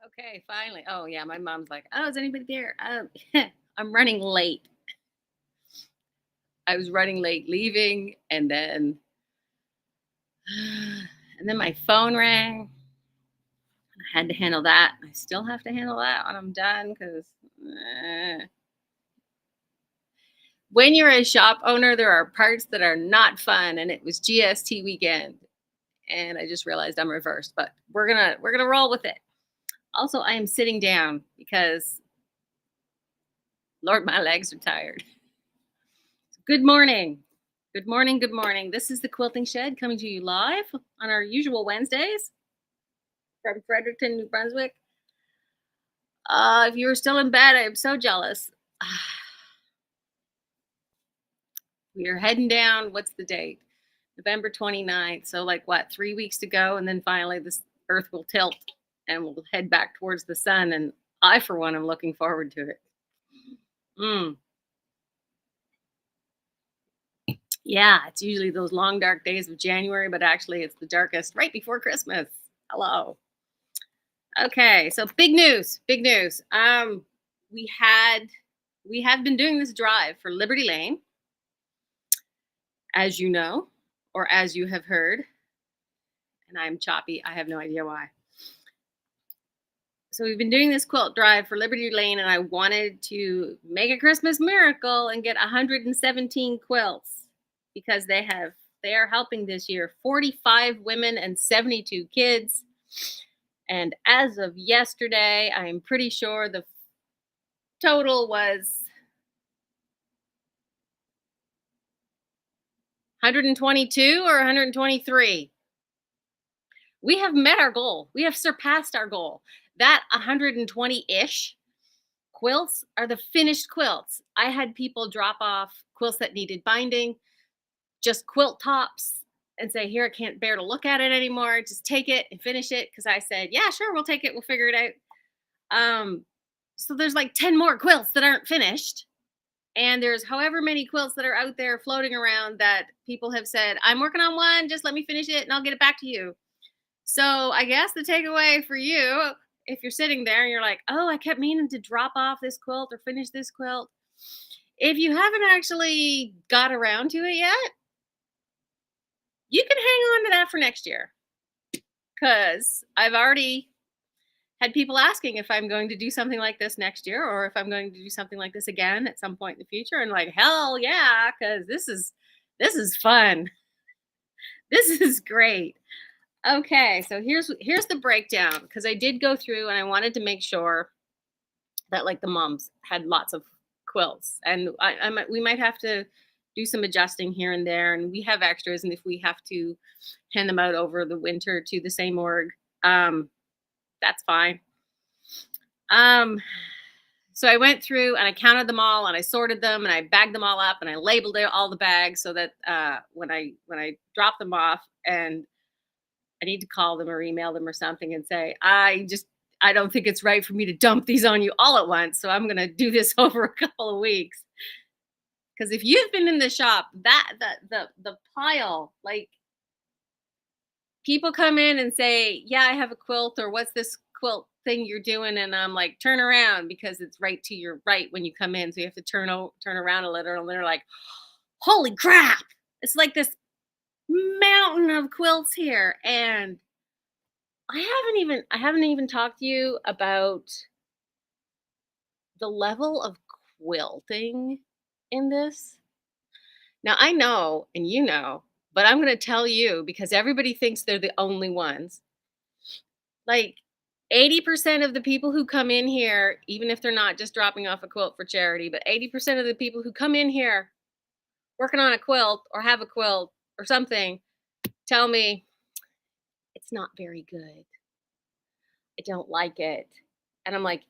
Okay, finally. Oh, yeah, my mom's like, "Oh, is anybody there?" I'm running late. I was running late leaving, and then my phone rang. I had to handle that. I still have to handle that when I'm done because when you're a shop owner, there are parts that are not fun, and it was GST weekend, and I just realized I'm reversed, but we're gonna roll with it. Also, I am sitting down because Lord, my legs are tired. Good morning. Good morning. Good morning. This is the Quilting Shed coming to you live on our usual Wednesdays from Fredericton, New Brunswick. If you were still in bed, I am so jealous. We are heading down. What's the date? November 29th. So, like, what, 3 weeks to go? And then finally, this earth will tilt and we'll head back towards the sun. And I, for one, am looking forward to it. Mm. Yeah, it's usually those long, dark days of January, but actually, it's the darkest right before Christmas. Hello. Okay, so big news, big news. We had we have been doing this drive for Liberty Lane, as you know, or as you have heard, and I'm choppy. I have no idea why. So we've been doing this quilt drive for Liberty Lane, and I wanted to make a Christmas miracle and get 117 quilts because they are helping this year 45 women and 72 kids. And as of yesterday, I am pretty sure the total was 122 or 123. We have met our goal. We have surpassed our goal. That 120-ish quilts are the finished quilts. I had people drop off quilts that needed binding, just quilt tops, and say, "Here, I can't bear to look at it anymore. Just take it and finish it." Because I said, "Yeah, sure, we'll take it. We'll figure it out." So there's like 10 more quilts that aren't finished. And there's however many quilts that are out there floating around that people have said, "I'm working on one, just let me finish it and I'll get it back to you." So I guess the takeaway for you, if you're sitting there and you're like, "Oh, I kept meaning to drop off this quilt or finish this quilt." If you haven't actually got around to it yet, you can hang on to that for next year. Because I've already had people asking if I'm going to do something like this next year or if I'm going to do something like this again at some point in the future. And like, hell yeah, because this is fun. This is great. Okay, so here's the breakdown because I did go through and I wanted to make sure that like the moms had lots of quilts, and we might have to do some adjusting here and there, and we have extras, and if we have to hand them out over the winter to the same org, um, that's fine. Um, so I went through and I counted them all and I sorted them and I bagged them all up and I labeled all the bags so that when I drop them off and I need to call them or email them or something and say, I don't think it's right for me to dump these on you all at once. So I'm gonna do this over a couple of weeks. Because if you've been in the shop, that the pile, like people come in and say, "Yeah, I have a quilt," or "What's this quilt thing you're doing?" And I'm like, "Turn around," because it's right to your right when you come in. So you have to turn around a little, and they're like, "Holy crap!" It's like this mountain of quilts here, and I haven't even talked to you about the level of quilting in this. Now I know, and you know, but I'm going to tell you because everybody thinks they're the only ones. Like 80% of the people who come in here, even if they're not just dropping off a quilt for charity, but 80% of the people who come in here working on a quilt or have a quilt or something tell me it's not very good. I don't like it. And I'm like,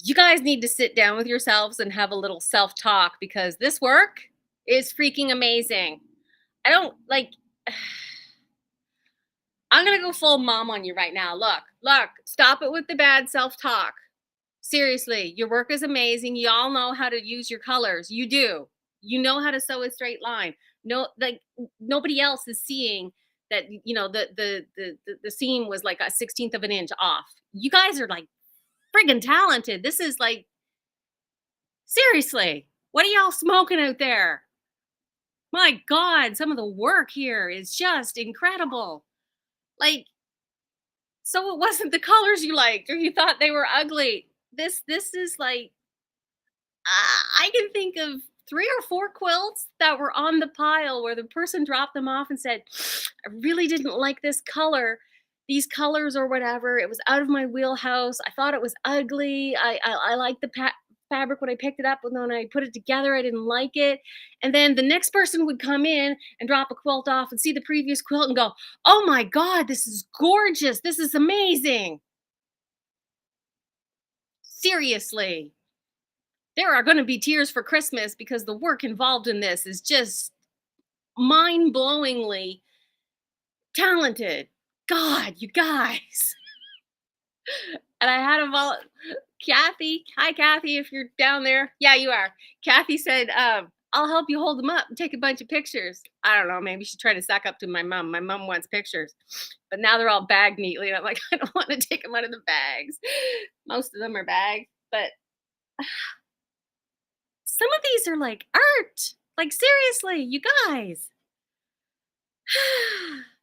you guys need to sit down with yourselves and have a little self talk because this work is freaking amazing. I don't like, I'm going to go full mom on you right now. Look, stop it with the bad self talk. Seriously, your work is amazing. Y'all know how to use your colors. You do. You know how to sew a straight line. No, like nobody else is seeing that the seam was like a 16th of an inch off. You guys are like friggin' talented. This is like, seriously, what are y'all smoking out there? My God, some of the work here is just incredible. Like, so it wasn't the colors you liked or you thought they were ugly. This is like, I can think of 3 or 4 quilts that were on the pile where the person dropped them off and said, I really didn't like this color, these colors or whatever. It was out of my wheelhouse. I thought it was ugly. I liked the fabric when I picked it up, but when I put it together, I didn't like it. And then the next person would come in and drop a quilt off and see the previous quilt and go, oh my God, this is gorgeous. This is amazing. Seriously. There are going to be tears for Christmas because the work involved in this is just mind-blowingly talented. God, you guys. And I had a Kathy. Hi, Kathy, if you're down there. Yeah, you are. Kathy said, I'll help you hold them up and take a bunch of pictures. I don't know. Maybe she's trying to suck up to my mom. My mom wants pictures, but now they're all bagged neatly. And I'm like, I don't want to take them out of the bags. Most of them are bagged, but some of these are like art. Like, seriously, you guys.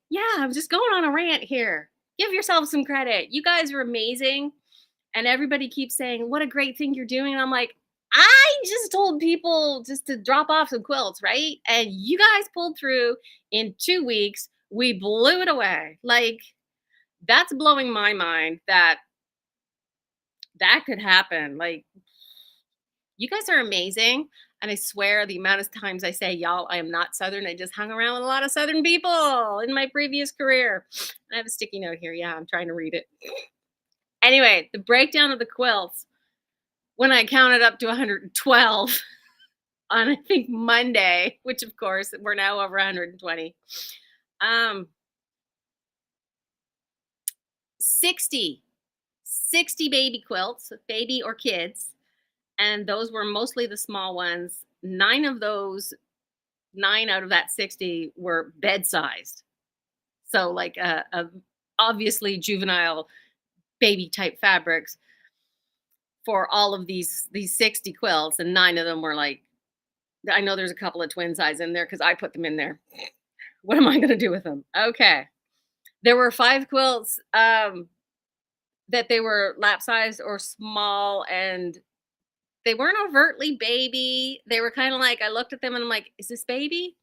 Yeah, I'm just going on a rant here. Give yourself some credit. You guys are amazing. And everybody keeps saying, what a great thing you're doing. And I'm like, I just told people just to drop off some quilts, right? And you guys pulled through in 2 weeks. We blew it away. Like, that's blowing my mind that that could happen. Like, you guys are amazing. And I swear the amount of times I say y'all, I am not Southern. I just hung around with a lot of Southern people in my previous career. I have a sticky note here. Yeah, I'm trying to read it. Anyway, the breakdown of the quilts, when I counted up to 112 on, I think, Monday, which of course we're now over 120, 60 baby quilts, baby or kids. And those were mostly the small ones. 9 of those, 9 out of that 60 were bed sized. So like a obviously juvenile baby type fabrics for all of these 60 quilts, and 9 of them were like, I know there's a couple of twin size in there because I put them in there. What am I going to do with them? Okay. There were 5 quilts that they were lap sized or small, and they weren't overtly baby. They were kind of like, I looked at them and I'm like, is this baby?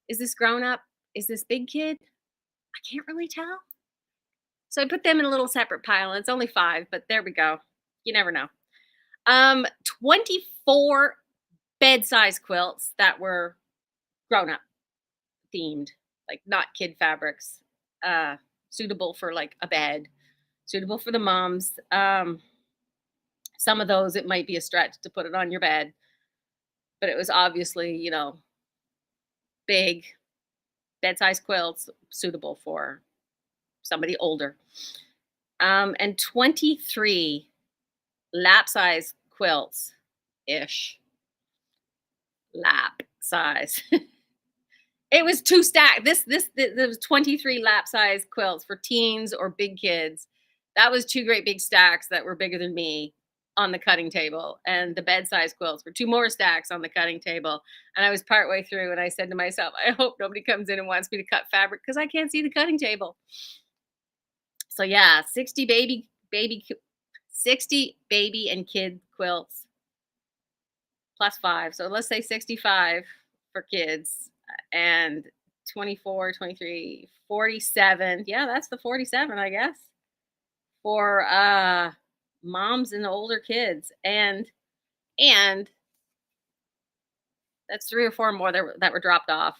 Is this grown up? Is this big kid? I can't really tell. So I put them in a little separate pile. And it's only 5, but there we go. You never know. 24 bed size quilts that were grown up themed, like not kid fabrics, suitable for like a bed, suitable for the moms. Some of those, it might be a stretch to put it on your bed, but it was obviously, big bed-size quilts suitable for somebody older. And 23 lap-size quilts-ish. Lap size. It was 2 stack. There was 23 lap-size quilts for teens or big kids. That was 2 great big stacks that were bigger than me on the cutting table, and the bed size quilts were 2 more stacks on the cutting table. And I was partway through and I said to myself, I hope nobody comes in and wants me to cut fabric because I can't see the cutting table. So yeah, 60 baby and kid quilts plus 5. So let's say 65 for kids, and 24, 23, 47. Yeah, that's the 47, I guess, for moms and older kids, and that's 3 or 4 more that were dropped off.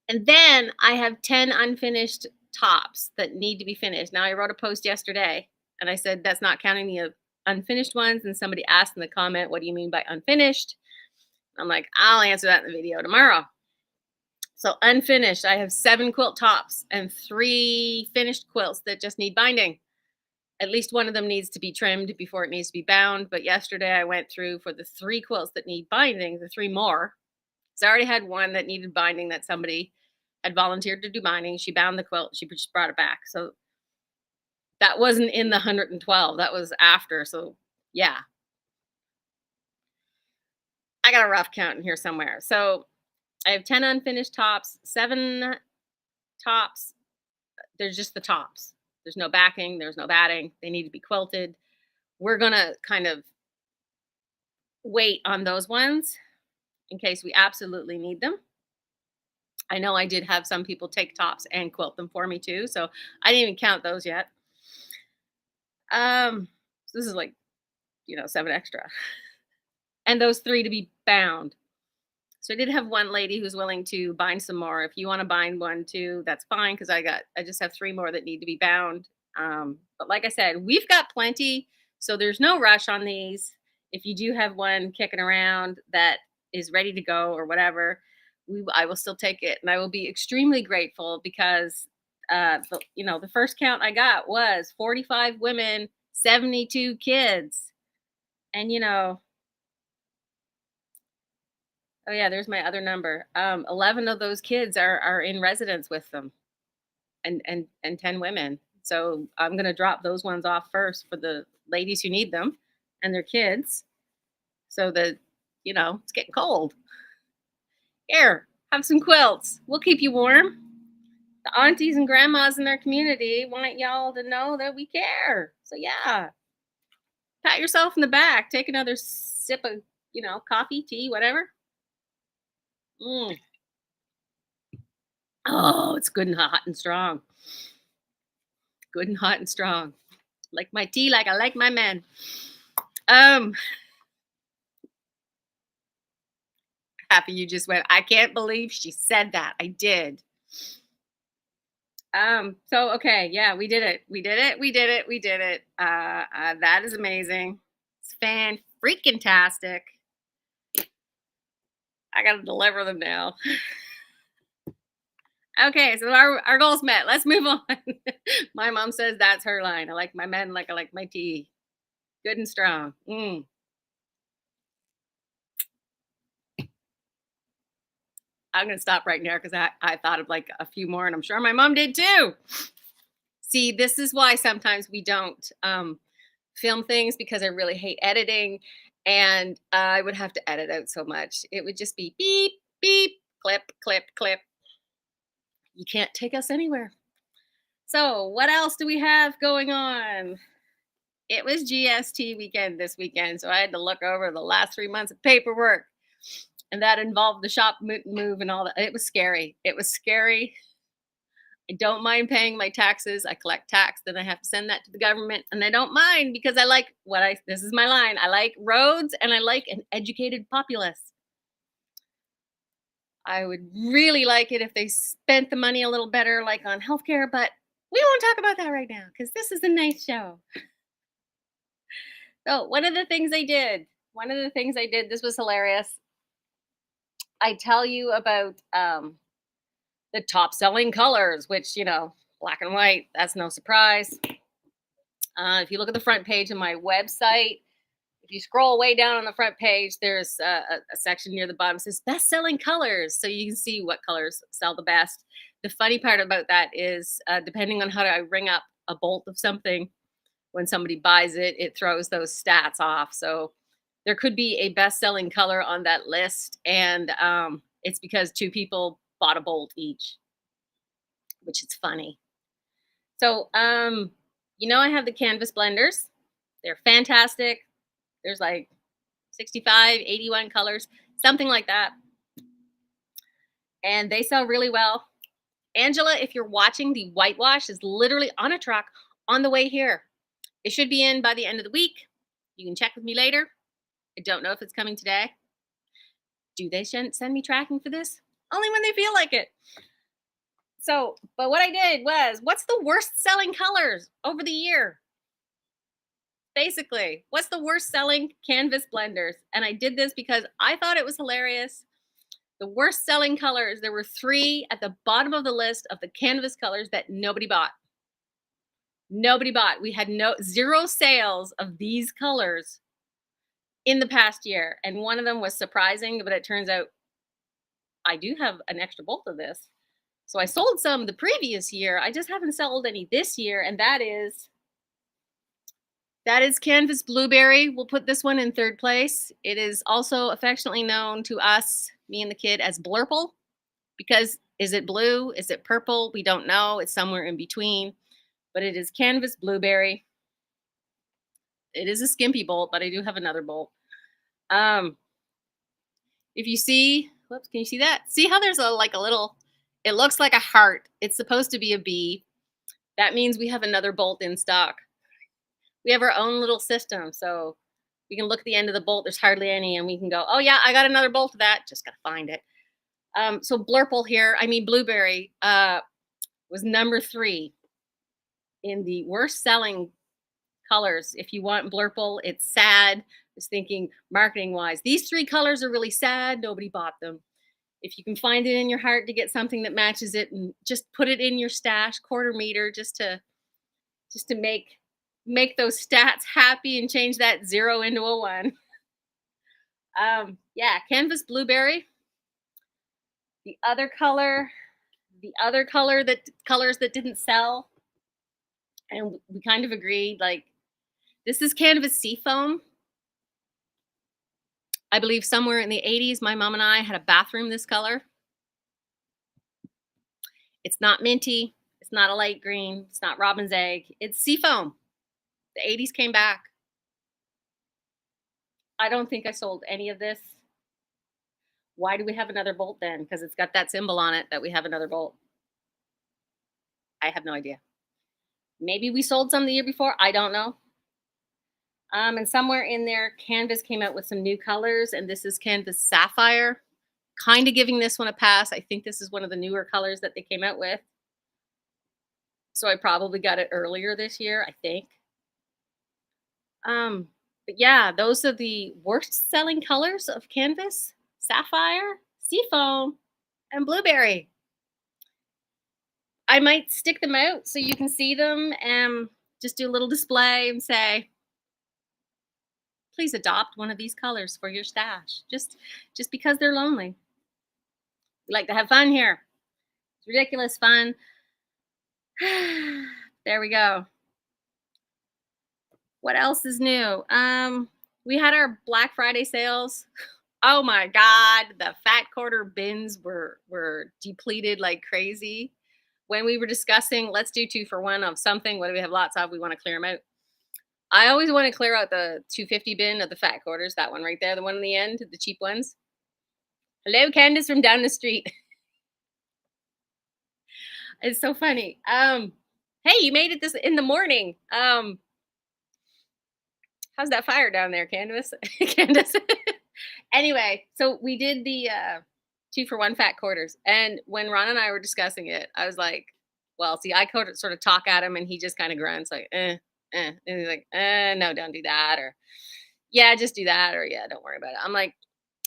And then I have 10 unfinished tops that need to be finished. Now, I wrote a post yesterday and I said that's not counting the unfinished ones, and somebody asked in the comment, what do you mean by unfinished? I'm like, I'll answer that in the video tomorrow. So unfinished, I have 7 quilt tops and 3 finished quilts that just need binding. At least one of them needs to be trimmed before it needs to be bound. But yesterday I went through for the 3 quilts that need binding, the 3 more. So I already had one that needed binding that somebody had volunteered to do binding. She bound the quilt. She just brought it back. So that wasn't in the 112. That was after. So yeah, I got a rough count in here somewhere. So I have 10 unfinished tops, 7 tops. There's just the tops. There's no backing. There's no batting. They need to be quilted. We're going to kind of wait on those ones in case we absolutely need them. I know I did have some people take tops and quilt them for me too, so I didn't even count those yet. So this is like, 7 extra. And those 3 to be bound. So I did have one lady who's willing to bind some more. If you want to bind one too, that's fine because I just have 3 more that need to be bound. But like I said, we've got plenty, so there's no rush on these. If you do have one kicking around that is ready to go or whatever, I will still take it, and I will be extremely grateful because the first count I got was 45 women, 72 kids, and oh yeah, there's my other number. 11 of those kids are in residence with them, and 10 women. So I'm gonna drop those ones off first for the ladies who need them and their kids, so that it's getting cold. Here, have some quilts. We'll keep you warm. The aunties and grandmas in their community want y'all to know that we care. So yeah, pat yourself in the back. Take another sip of coffee, tea, whatever. Mm. Oh, it's good and hot and strong. Good and hot and strong. Like my tea, like I like my men. Happy you just went, I can't believe she said that. I did. So okay, yeah, we did it. We did it. We did it. We did it. That is amazing. It's fan freaking tastic. I gotta deliver them now. Okay, so our goals met. Let's move on. My mom says that's her line. I like my men like I like my tea. Good and strong. I'm gonna stop right now because I thought of like a few more, and I'm sure my mom did too. See, this is why sometimes we don't film things because I really hate editing, and I would have to edit out so much. It would just be beep, beep, clip, clip, clip. You can't take us anywhere. So, what else do we have going on? It was GST weekend this weekend, so I had to look over the last 3 months of paperwork, and that involved the shop move and all that. It was scary. It was scary. I don't mind paying my taxes. I collect tax, then I have to send that to the government, and I don't mind because I like this is my line. I like roads and I like an educated populace. I would really like it if they spent the money a little better, like on healthcare, but we won't talk about that right now because this is a nice show. So, one of the things I did, this was hilarious. I tell you about the top selling colors, which, black and white, that's no surprise. If you look at the front page of my website, if you scroll way down on the front page, there's a section near the bottom that says best selling colors. So you can see what colors sell the best. The funny part about that is depending on how I ring up a bolt of something, when somebody buys it, it throws those stats off. So there could be a best selling color on that list. And it's because 2 people bought a bolt each, which is funny. So, I have the canvas blenders. They're fantastic. There's like 65, 81 colors, something like that. And they sell really well. Angela, if you're watching, the whitewash is literally on a truck on the way here. It should be in by the end of the week. You can check with me later. I don't know if it's coming today. Do they send me tracking for this? Only when they feel like it. So, but what I did was, what's the worst selling colors over the year? Basically, what's the worst selling canvas blenders? And I did this because I thought it was hilarious. The worst selling colors, there were 3 at the bottom of the list of the canvas colors that nobody bought. Nobody bought. We had 0 sales of these colors in the past year. And one of them was surprising, but it turns out I do have an extra bolt of this. So I sold some the previous year. I just haven't sold any this year, and that is Canvas Blueberry. We'll put this one in third place. It is also affectionately known to us, me and the kid, as Blurple, because is it blue? Is it purple? We don't know. It's somewhere in between, but it is Canvas Blueberry. It is a skimpy bolt, but I do have another bolt. If you see, whoops, can you see that? See how there's a little, it looks like a heart. It's supposed to be a bee. That means we have another bolt in stock. We have our own little system. So we can look at the end of the bolt. There's hardly any. And we can go, oh yeah, I got another bolt of that. Just got to find it. So Blueberry was number 3 in the worst selling colors. If you want Blurple, it's sad. I was thinking marketing wise, these 3 colors are really sad. Nobody bought them. If you can find it in your heart to get something that matches it, and just put it in your stash, quarter meter, just to make those stats happy and change that 0 into a 1. Yeah, Canvas Blueberry. The other color colors that didn't sell, and we kind of agreed, like, this is Canvas Seafoam. I believe somewhere in the 80s, my mom and I had a bathroom this color. It's not minty. It's not a light green. It's not robin's egg. It's seafoam. The 80s came back. I don't think I sold any of this. Why do we have another bolt then? Because it's got that symbol on it that we have another bolt. I have no idea. Maybe we sold some the year before. I don't know. And somewhere in there, Canvas came out with some new colors, and this is Canvas Sapphire. Kind of giving this one a pass. I think this is one of the newer colors that they came out with. So I probably got it earlier this year, I think. But yeah, those are the worst selling colors of Canvas: Sapphire, Seafoam, and Blueberry. I might stick them out so you can see them and just do a little display and say, please adopt one of these colors for your stash. Just because they're lonely. We like to have fun here. It's ridiculous fun. There we go. What else is new? We had our Black Friday sales. Oh my God, the fat quarter bins were depleted like crazy. When we were discussing, let's do 2 for 1 of something. What do we have lots of? We want to clear them out. I always want to clear out the 250 bin of the fat quarters. That one right there, the one in the end, the cheap ones. Hello, Candace from down the street. It's so funny. Hey, you made it this in the morning. How's that fire down there, Candace? Candace. Anyway, so we did the 2 for 1 fat quarters, and when Ron and I were discussing it, I was like, well, see, I sort of talk at him, and he just kind of grunts like, and he's like, no, don't do that, or yeah, just do that, or yeah, don't worry about it. I'm like,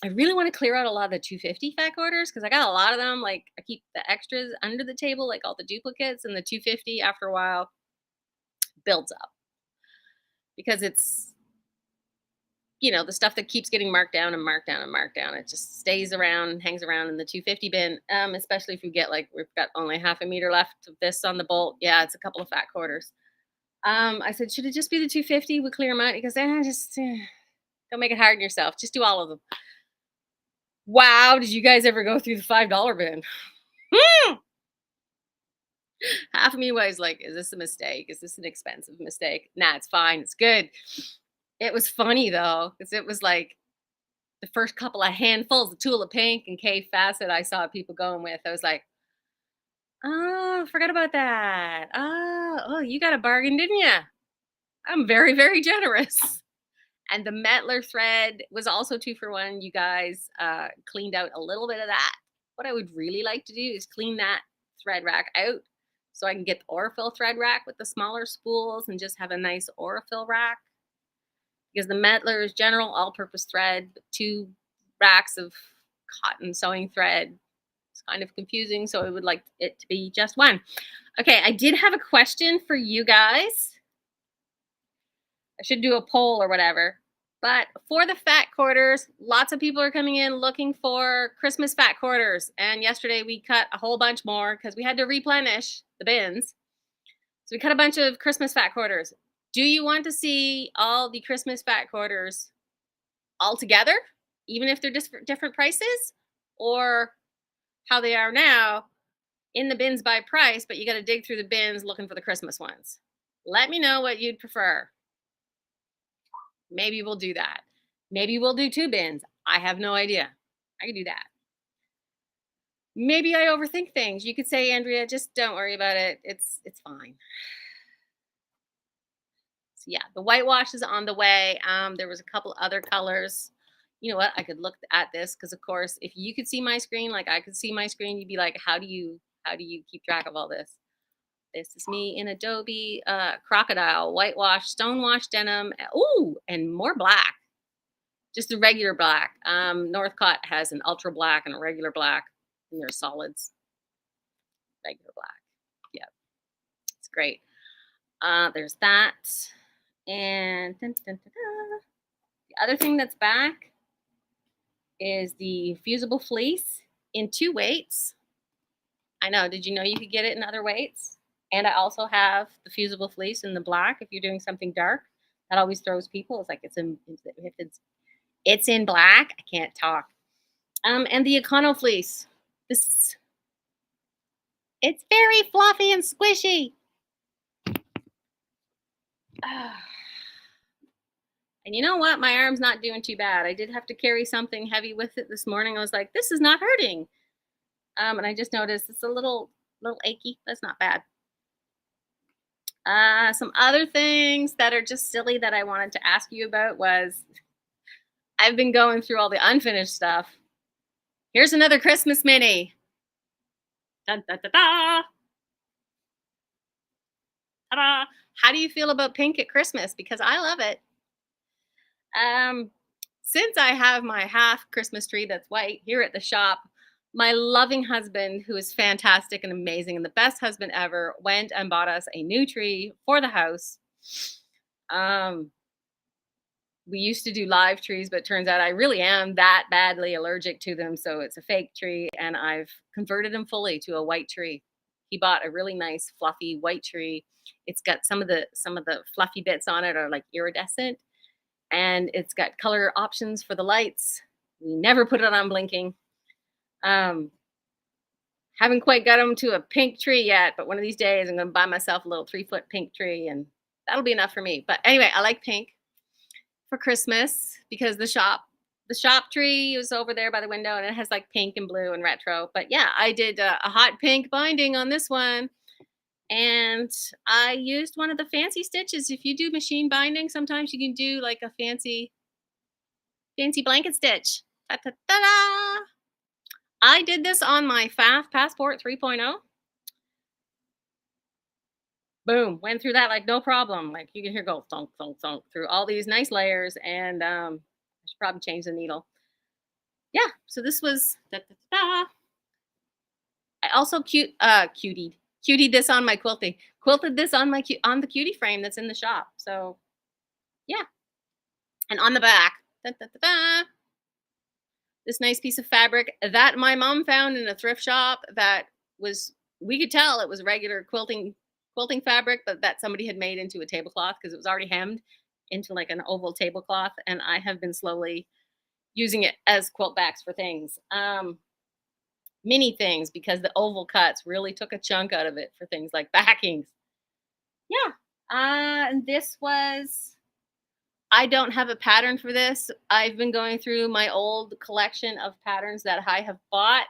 I really want to clear out a lot of the 250 fat quarters because I got a lot of them. Like, I keep the extras under the table, like all the duplicates, and the 250 after a while builds up because it's, the stuff that keeps getting marked down and marked down and marked down. It just stays around, hangs around in the 250 bin. Especially if you get, like, we've got only half a meter left of this on the bolt. Yeah, it's a couple of fat quarters. I said, should it just be the 250? We clear them out. He goes, just don't make it hard on yourself. Just do all of them. Wow, did you guys ever go through the $5 bin? Half of me was like, is this a mistake? Is this an expensive mistake? Nah, it's fine. It's good. It was funny though, because it was like the first couple of handfuls of Tulip Pink and K Facet I saw people going with. I was like, oh, forgot about that. Oh, you got a bargain, didn't you? I'm very, very generous. And the Metler thread was also 2 for 1. You guys cleaned out a little bit of that. What I would really like to do is clean that thread rack out so I can get the Aurifil thread rack with the smaller spools and just have a nice Aurifil rack. Because the Metler is general all-purpose thread, 2 racks of cotton sewing thread. It's kind of confusing, so I would like it to be just 1. Okay, I did have a question for you guys. I should do a poll or whatever. But for the fat quarters, lots of people are coming in looking for Christmas fat quarters. And yesterday we cut a whole bunch more because we had to replenish the bins. So we cut a bunch of Christmas fat quarters. Do you want to see all the Christmas fat quarters all together, even if they're just different prices? Or how they are now in the bins by price, but you got to dig through the bins looking for the Christmas ones? Let me know what you'd prefer. Maybe we'll do that. Maybe we'll do 2 bins. I have no idea. I can do that. Maybe I overthink things. You could say, Andrea, just don't worry about it. It's fine. So yeah, the whitewash is on the way. There was a couple other colors. You know what? I could look at this because, of course, if you could see my screen like I could see my screen, you'd be like, how do you keep track of all this? This is me in Adobe, crocodile, whitewash, stonewash denim. Ooh, and more black. Just the regular black. Northcott has an ultra black and a regular black, and they're solids. Regular black. Yep, it's great. There's that. And dun, dun, dun, dun. The other thing that's back is the fusible fleece in 2 weights. I know. Did you know you could get it in other weights? And I also have the fusible fleece in the black. If you're doing something dark, that always throws people. It's like it's in black. I can't talk. And the Econo fleece. It's very fluffy and squishy. And you know what? My arm's not doing too bad. I did have to carry something heavy with it this morning. I was like, this is not hurting. And I just noticed it's a little achy. That's not bad. Some other things that are just silly that I wanted to ask you about was I've been going through all the unfinished stuff. Here's another Christmas mini. Dun, dun, dun, dun. Ta-da. How do you feel about pink at Christmas? Because I love it. Since I have my half Christmas tree that's white here at the shop, my loving husband, who is fantastic and amazing and the best husband ever, went and bought us a new tree for the house. We used to do live trees, but it turns out I really am that badly allergic to them. So it's a fake tree, and I've converted him fully to a white tree. He bought a really nice fluffy white tree. It's got some of the fluffy bits on it are like iridescent, and it's got color options for the lights. We never put it on blinking. Haven't quite got him to a pink tree yet, but one of these days I'm going to buy myself a little 3-foot pink tree, and that'll be enough for me. But anyway, I like pink for Christmas because the shop tree is over there by the window, and it has like pink and blue and retro. But yeah, I did a hot pink binding on this one, and I used one of the fancy stitches. If you do machine binding, sometimes you can do like a fancy blanket stitch. Ta-ta-ta-da! I did this on my FAF Passport 3.0. Boom, went through that like no problem. Like you can hear go thunk, thunk, thunk through all these nice layers, and I should probably change the needle. Yeah, so this was I also cutied this on my quilting. Quilted this on the cutie frame that's in the shop. So yeah, and on the back, this nice piece of fabric that my mom found in a thrift shop that we could tell it was regular quilting fabric, but that somebody had made into a tablecloth because it was already hemmed into like an oval tablecloth, and I have been slowly using it as quilt backs for things. Mini things, because the oval cuts really took a chunk out of it for things like backings. Yeah. And this was, I don't have a pattern for this. I've been going through my old collection of patterns that I have bought.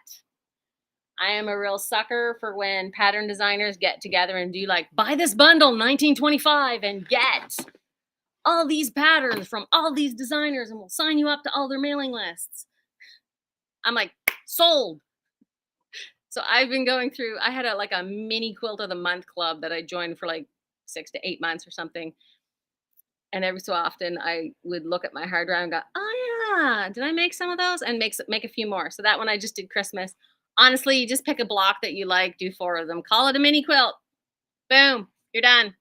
I am a real sucker for when pattern designers get together and do like, buy this bundle 1925 and get all these patterns from all these designers, and we'll sign you up to all their mailing lists. I'm like, sold. So I've been going through, I had a mini quilt of the month club that I joined for like 6 to 8 months or something. And every so often I would look at my hard drive and go, oh yeah, did I make some of those? And make a few more. So that one I just did Christmas. Honestly, you just pick a block that you like, do 4 of them, call it a mini quilt. Boom, you're done.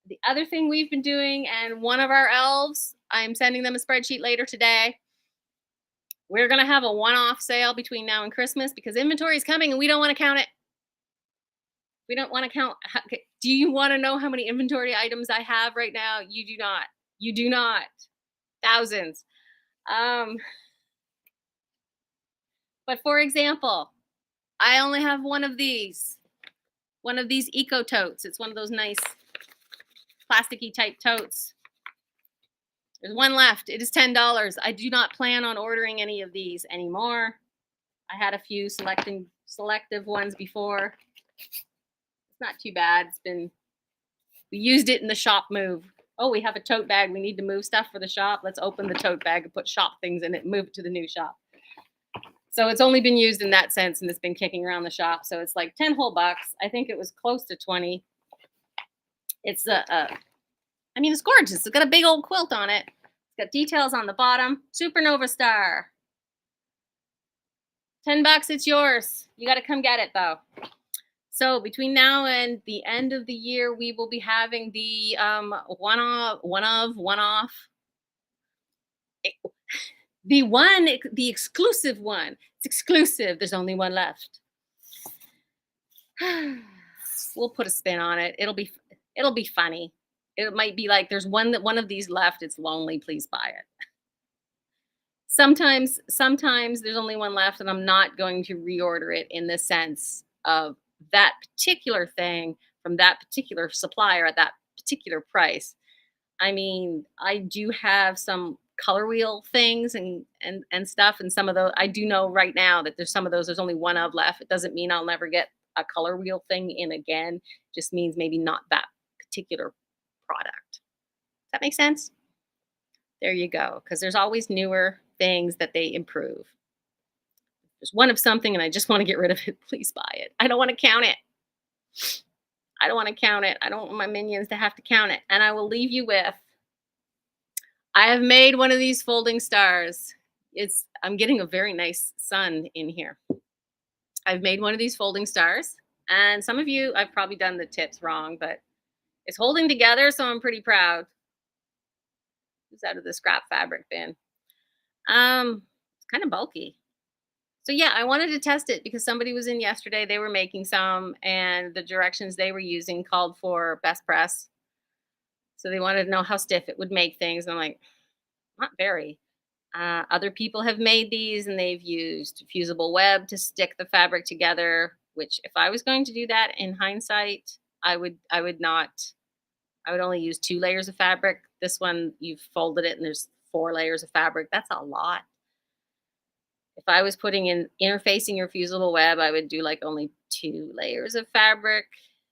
The other thing we've been doing, and one of our elves, I'm sending them a spreadsheet later today. We're going to have a one-off sale between now and Christmas because inventory is coming and we don't want to count it. We don't want to count. Do you want to know how many inventory items I have right now? You do not. You do not. Thousands. Um, but for example, I only have one of these eco totes. It's one of those nice plasticky type totes. There's one left. It is $10. I do not plan on ordering any of these anymore. I had a few selective ones before. It's not too bad. We used it in the shop move. Oh, we have a tote bag. We need to move stuff for the shop. Let's open the tote bag and put shop things in it and move it to the new shop. So it's only been used in that sense, and it's been kicking around the shop. So it's like 10 whole bucks. I think it was close to 20. It's I mean, it's gorgeous. It's got a big old quilt on it. It's got details on the bottom. Supernova star. 10 bucks, it's yours. You got to come get it though. So between now and the end of the year, we will be having the the exclusive one. It's exclusive. There's only one left. We'll put a spin on it. It'll be funny. It might be like there's one of these left. It's lonely. Please buy it. Sometimes there's only one left, and I'm not going to reorder it in the sense of that particular thing from that particular supplier at that particular price. I mean, I do have some color wheel things and stuff, and some of those I do know right now that there's some of those there's only one of left. It doesn't mean I'll never get a color wheel thing in again. It just means maybe not that particular product. Does that make sense? There you go. Because there's always newer things that they improve. There's one of something and I just want to get rid of it. Please buy it. I don't want to count it. I don't want to count it. I don't want my minions to have to count it. And I will leave you with, I have made one of these folding stars. I'm getting a very nice sun in here. I've made one of these folding stars. And some of you, I've probably done the tips wrong, but it's holding together, so I'm pretty proud. It's out of the scrap fabric bin. It's kind of bulky. So yeah, I wanted to test it because somebody was in yesterday. They were making some, and the directions they were using called for best press. So they wanted to know how stiff it would make things. And I'm like, not very. Other people have made these, and they've used fusible web to stick the fabric together. Which, if I was going to do that in hindsight, I would not. I would only use 2 layers of fabric. This one, you've folded it, and there's 4 layers of fabric. That's a lot. If I was putting in interfacing your fusible web, I would do like only 2 layers of fabric.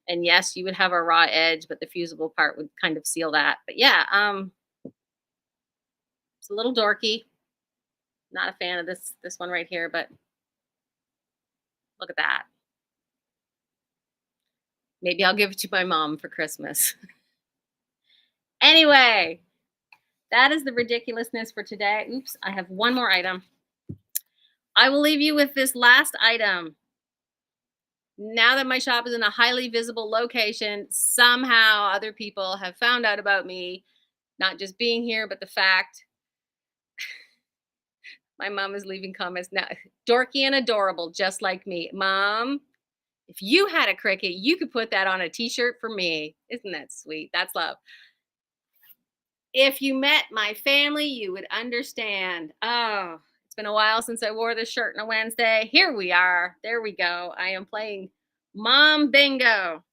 And yes, you would have a raw edge, but the fusible part would kind of seal that. But yeah, it's a little dorky. Not a fan of this one right here, but look at that. Maybe I'll give it to my mom for Christmas. Anyway, that is the ridiculousness for today. Oops, I have one more item. I will leave you with this last item. Now that my shop is in a highly visible location, somehow other people have found out about me, not just being here, but the fact my mom is leaving comments now. Dorky and adorable, just like me. Mom, if you had a Cricut, you could put that on a t-shirt for me. Isn't that sweet? That's love. If you met my family, you would understand. Oh, it's been a while since I wore this shirt on a Wednesday. Here we are. There we go. I am playing Mom Bingo.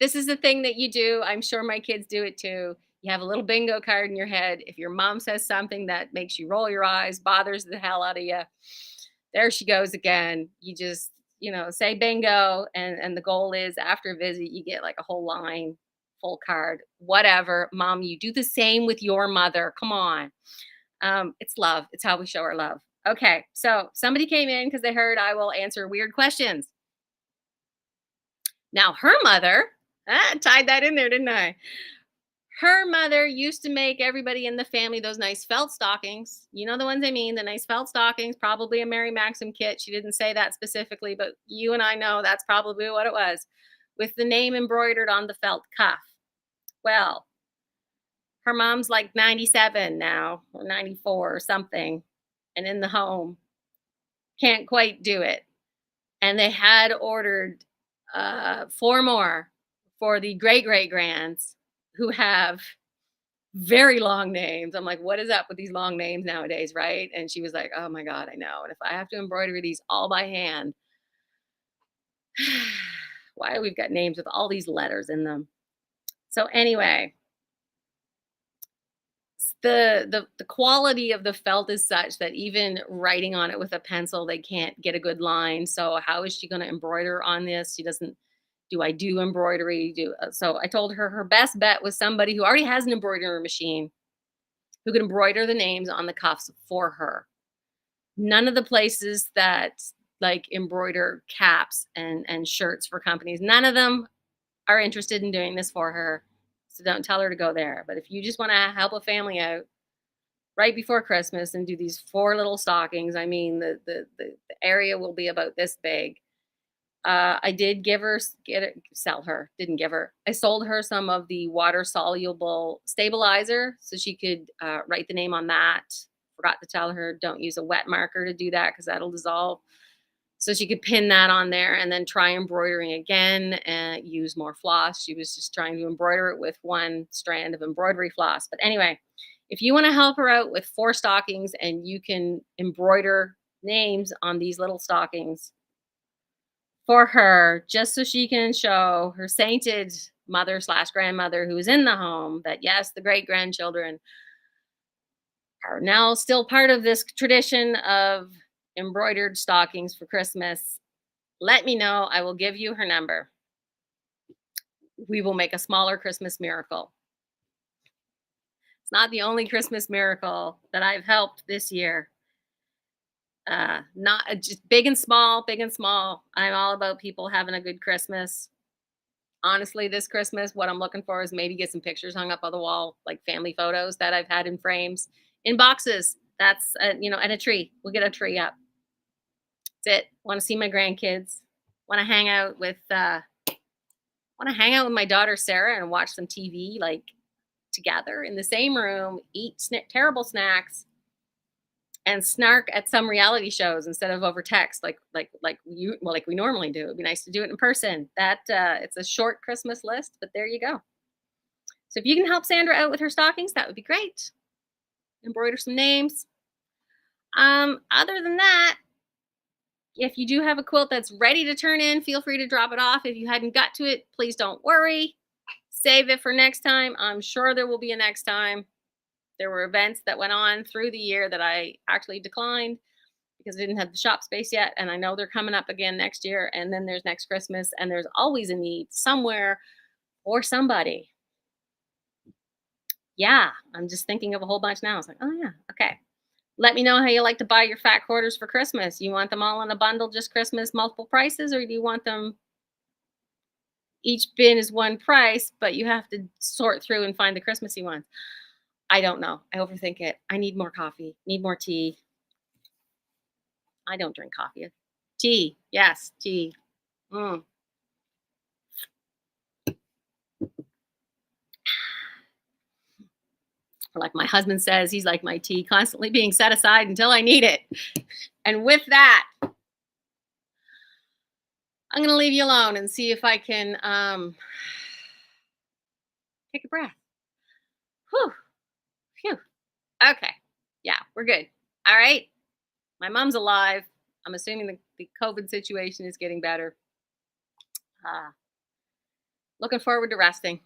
This is the thing that you do. I'm sure my kids do it too. You have a little bingo card in your head. If your mom says something that makes you roll your eyes, bothers the hell out of you, there she goes again. You just, say bingo. And the goal is after a visit, you get like a whole line, full card, whatever. Mom, you do the same with your mother. Come on. It's love. It's how we show our love. Okay. So somebody came in because they heard I will answer weird questions. Now her mother, tied that in there, didn't I? Her mother used to make everybody in the family those nice felt stockings. You know the ones I mean, the nice felt stockings, probably a Mary Maxim kit. She didn't say that specifically, but you and I know that's probably what it was. with the name embroidered on the felt cuff. Well, her mom's like 97 now or 94 or something and in the home. Can't quite do it. And they had ordered 4 more for the great-great-grands who have very long names. I'm like, "What is up with these long names nowadays?" Right? And she was like, "Oh my god, I know. And if I have to embroider these all by hand, why we've got names with all these letters in them." So anyway, the quality of the felt is such that even writing on it with a pencil, they can't get a good line. So how is she going to embroider on this? She doesn't. Do I do embroidery? So I told her her best bet was somebody who already has an embroidery machine who could embroider the names on the cuffs for her. None of the places that like embroider caps and shirts for companies, none of them are interested in doing this for her. So don't tell her to go there. But if you just want to help a family out right before Christmas and do these 4 little stockings, I mean, the area will be about this big. I did give her, sell her, didn't give her. I sold her some of the water soluble stabilizer so she could write the name on that. Forgot to tell her don't use a wet marker to do that because that'll dissolve. So she could pin that on there and then try embroidering again and use more floss. She was just trying to embroider it with one strand of embroidery floss. But anyway, if you want to help her out with 4 stockings and you can embroider names on these little stockings for her, just so she can show her sainted mother slash grandmother who is in the home that yes, the great grandchildren are now still part of this tradition of embroidered stockings for Christmas. Let me know. I will give you her number. We will make a smaller Christmas miracle. It's not the only Christmas miracle that I've helped this year. Not just big and small, big and small. I'm all about people having a good Christmas. Honestly, this Christmas, what I'm looking for is maybe get some pictures hung up on the wall, like family photos that I've had in frames, in boxes. That's and a tree. We'll get a tree up. That's it. Want to see my grandkids. Want to hang out with my daughter Sarah and watch some TV like together in the same room, eat terrible snacks, and snark at some reality shows instead of over text like we normally do. It'd be nice to do it in person. That it's a short Christmas list, but there you go. So if you can help Sandra out with her stockings, that would be great. Embroider some names. Other than that, if you do have a quilt that's ready to turn in, feel free to drop it off. If you hadn't got to it, please don't worry. Save it for next time. I'm sure there will be a next time. There were events that went on through the year that I actually declined because I didn't have the shop space yet. And I know they're coming up again next year. And then there's next Christmas. And there's always a need somewhere for somebody. Yeah, I'm just thinking of a whole bunch now. It's like, oh, yeah, okay. Let me know how you like to buy your fat quarters for Christmas. You want them all in a bundle, just Christmas, multiple prices, or do you want them each bin is one price, but you have to sort through and find the Christmassy ones? I don't know. I overthink it. I need more coffee, need more tea. I don't drink coffee. Tea. Yes, tea. Mm. Like my husband says, he's like my tea, constantly being set aside until I need it. And with that, I'm going to leave you alone and see if I can take a breath. Whew. Phew. Okay. Yeah, we're good. All right. My mom's alive. I'm assuming the COVID situation is getting better. Looking forward to resting.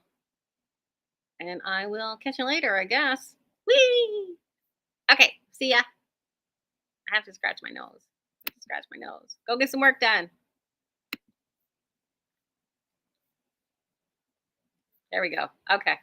And I will catch you later, I guess. Whee! Okay. See ya. I have to scratch my nose. Go get some work done. There we go. Okay.